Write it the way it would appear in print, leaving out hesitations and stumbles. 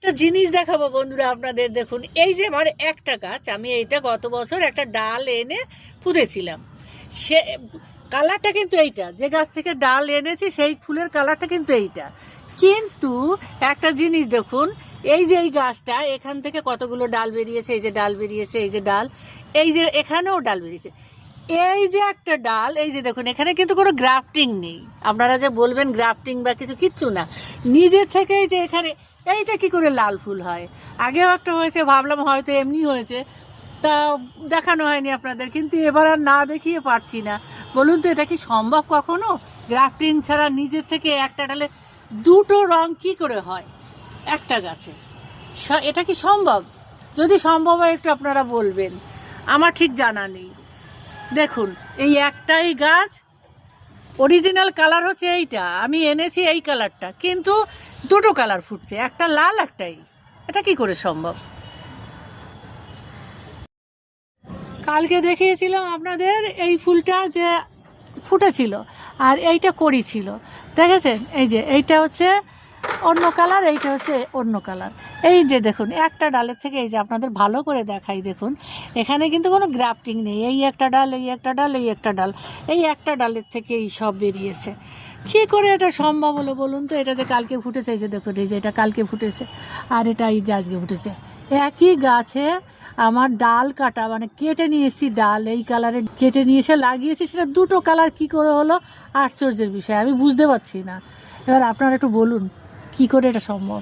একটা জিনিস দেখাবো বন্ধুরা আপনাদের। দেখুন, এই যে আমার একটা গাছ, আমি এইটা গত বছর একটা ডাল এনে পুঁতেছিলাম। সে কালারটা কিন্তু এইটা, যে গাছ থেকে ডাল এনেছি সেই ফুলের কালারটা কিন্তু এইটা। কিন্তু একটা জিনিস দেখুন, এই যে এই গাছটা, এখান থেকে কতগুলো ডাল বেরিয়েছে, এই যে ডাল বেরিয়েছে, এই যে ডাল, এই যে এখানেও ডাল বেরিয়েছে। এই যে একটা ডাল, এই যে দেখুন, এখানে কিন্তু কোনো গ্রাফটিং নেই। আপনারা যে বলবেন গ্রাফটিং বা কিছু, কিচ্ছু না, নিজের থেকেই যে এখানে। এইটা কি করে লাল ফুল হয়? আগেও একটা হয়েছে, ভাবলাম হয়তো এমনি হয়েছে, তা দেখানো হয়নি আপনাদের। কিন্তু এবার আর না দেখিয়ে পারছি না। বলুন তো, এটা কি সম্ভব কখনো? গ্রাফটিং ছাড়া নিজের থেকে একটা ডালে দুটো রং কি করে হয় একটা গাছে? এটা কি সম্ভব? যদি সম্ভব হয় একটু আপনারা বলবেন, আমার ঠিক জানা নেই। দেখুন, এই একটাই গাছ, অরিজিনাল কালার হচ্ছে এইটা, আমি এনেছি এই কালারটা, কিন্তু দুটো কালার ফুটছে, একটা লাল একটাই। এটা কি করে সম্ভব? কালকে দেখিয়েছিলাম আপনাদের এই ফুলটা যে ফুটেছিল, আর এইটা কড়ি ছিল, দেখেছেন? এই যে এইটা হচ্ছে অন্য কালার, এইটা হচ্ছে অন্য কালার। এই যে দেখুন, একটা ডালের থেকে, এই যে আপনাদের ভালো করে দেখাই, দেখুন এখানে কিন্তু কোনো গ্রাফটিং নেই। এই একটা ডাল, এই একটা ডাল, এই একটা ডাল, এই একটা ডালের থেকে এই সব বেরিয়েছে। কী করে এটা সম্ভব হলো বলুন তো? এটা যে কালকে ফুটেছে, এই যে দেখুন, এই যে এটা কালকে ফুটেছে, আর এটা এই যে আজকে ফুটেছে। একই গাছে আমার ডাল কাটা, মানে কেটে নিয়ে এসেছি ডাল, এই কালারে কেটে নিয়ে এসে লাগিয়েছি, সেটা দুটো কালার কি করে হলো? আশ্চর্যের বিষয়, আমি বুঝতে পারছি না। এবার আপনারা একটু বলুন, কি করে এটা সম্ভব?